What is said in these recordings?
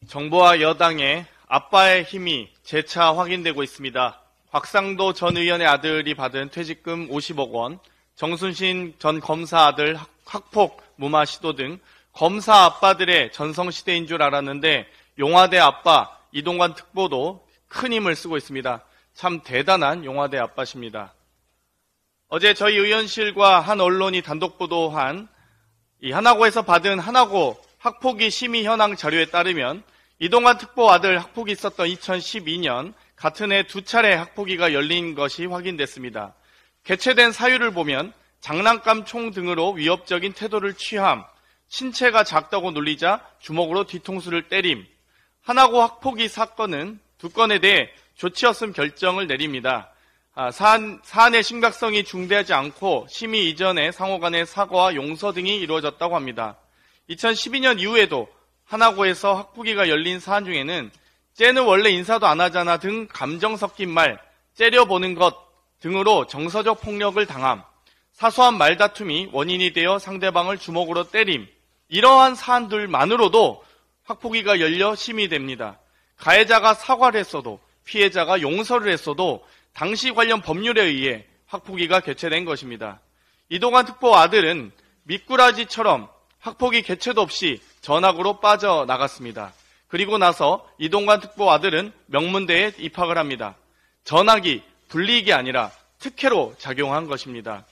정부와 여당의 아빠의 힘이 재차 확인되고 있습니다. 곽상도 전 의원의 아들이 받은 퇴직금 50억 원, 정순신 전 검사 아들 학폭 무마 시도 등 검사 아빠들의 전성시대인 줄 알았는데 용화대 아빠 이동관 특보도 큰 힘을 쓰고 있습니다. 참 대단한 용화대 아빠십니다. 어제 저희 의원실과 한 언론이 단독 보도한 이 하나고에서 받은 하나고 학폭위 심의 현황 자료에 따르면 이동관 특보 아들 학폭이 있었던 2012년 같은 해 2차례 학폭위가 열린 것이 확인됐습니다. 개최된 사유를 보면 장난감 총 등으로 위협적인 태도를 취함, 신체가 작다고 놀리자 주먹으로 뒤통수를 때림, 하나고 학폭위 사건은 2건에 대해 조치 없음 결정을 내립니다. 사안의 심각성이 중대하지 않고 심의 이전에 상호 간의 사과와 용서 등이 이루어졌다고 합니다. 2012년 이후에도 하나고에서 학폭위가 열린 사안 중에는 쟤는 원래 인사도 안 하잖아 등 감정 섞인 말, 째려보는 것 등으로 정서적 폭력을 당함, 사소한 말다툼이 원인이 되어 상대방을 주먹으로 때림, 이러한 사안들만으로도 학폭위가 열려 심의됩니다. 가해자가 사과를 했어도 피해자가 용서를 했어도 당시 관련 법률에 의해 학폭위가 개최된 것입니다. 이동관 특보 아들은 미꾸라지처럼 학폭위 개최도 없이 전학으로 빠져나갔습니다. 그리고 나서 이동관 특보 아들은 명문대에 입학을 합니다. 전학이 불이익이 아니라 특혜로 작용한 것입니다.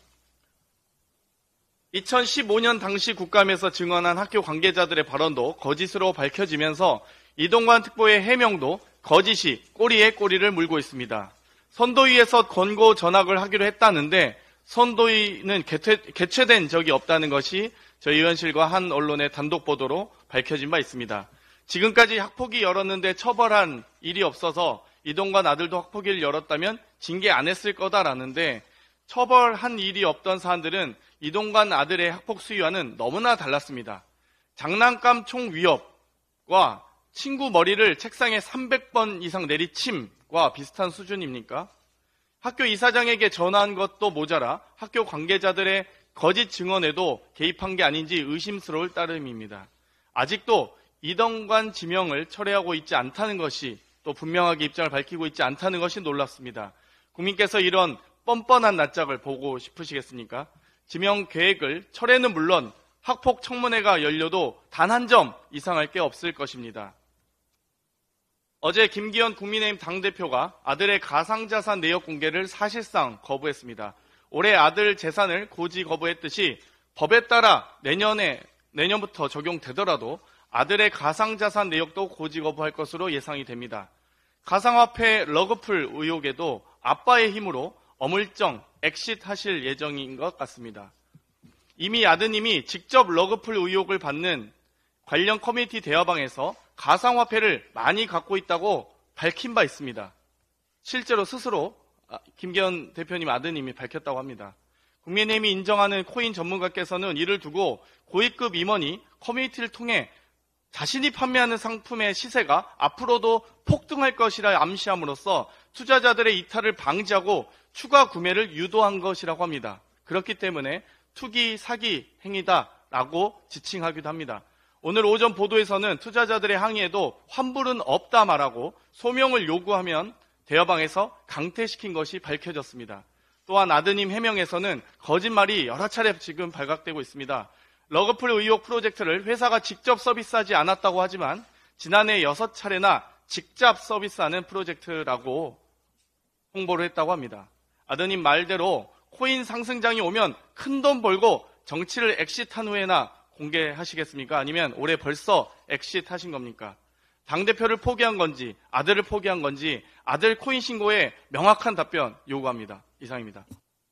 2015년 당시 국감에서 증언한 학교 관계자들의 발언도 거짓으로 밝혀지면서 이동관 특보의 해명도 거짓이 꼬리에 꼬리를 물고 있습니다. 선도위에서 권고 전학을 하기로 했다는데 선도위는 개최된 적이 없다는 것이 저희 의원실과 한 언론의 단독 보도로 밝혀진 바 있습니다. 지금까지 학폭위 열었는데 처벌한 일이 없어서 이동관 아들도 학폭위를 열었다면 징계 안 했을 거다라는데 처벌한 일이 없던 사안들은 이동관 아들의 학폭 수위와는 너무나 달랐습니다. 장난감 총 위협과 친구 머리를 책상에 300번 이상 내리침과 비슷한 수준입니까? 학교 이사장에게 전화한 것도 모자라 학교 관계자들의 거짓 증언에도 개입한 게 아닌지 의심스러울 따름입니다. 아직도 이동관 지명을 철회하고 있지 않다는 것이 또 분명하게 입장을 밝히고 있지 않다는 것이 놀랍습니다. 국민께서 이런 뻔뻔한 낯짝을 보고 싶으시겠습니까? 지명 계획을 철회는 물론 학폭 청문회가 열려도 단 한 점 이상할 게 없을 것입니다. 어제 김기현 국민의힘 당대표가 아들의 가상자산 내역 공개를 사실상 거부했습니다. 올해 아들 재산을 고지 거부했듯이 법에 따라 내년부터 적용되더라도 아들의 가상자산 내역도 고지 거부할 것으로 예상이 됩니다. 가상화폐 러그풀 의혹에도 아빠의 힘으로 어물쩡 엑싯하실 예정인 것 같습니다. 이미 아드님이 직접 러그풀 의혹을 받는 관련 커뮤니티 대화방에서 가상화폐를 많이 갖고 있다고 밝힌 바 있습니다. 실제로 스스로 김기현 대표님 아드님이 밝혔다고 합니다. 국민의힘이 인정하는 코인 전문가께서는 이를 두고 고위급 임원이 커뮤니티를 통해 자신이 판매하는 상품의 시세가 앞으로도 폭등할 것이라 암시함으로써 투자자들의 이탈을 방지하고 추가 구매를 유도한 것이라고 합니다. 그렇기 때문에 투기, 사기 행위다라고 지칭하기도 합니다. 오늘 오전 보도에서는 투자자들의 항의에도 환불은 없다 말하고 소명을 요구하면 대화방에서 강퇴시킨 것이 밝혀졌습니다. 또한 아드님 해명에서는 거짓말이 여러 차례 지금 발각되고 있습니다. 러그풀 의혹 프로젝트를 회사가 직접 서비스하지 않았다고 하지만 지난해 6차례나 직접 서비스하는 프로젝트라고 홍보를 했다고 합니다. 아드님 말대로 코인 상승장이 오면 큰돈 벌고 정치를 엑싯한 후에나 공개하시겠습니까? 아니면 올해 벌써 엑싯하신 겁니까? 당대표를 포기한 건지 아들을 포기한 건지 아들 코인 신고에 명확한 답변 요구합니다. 이상입니다.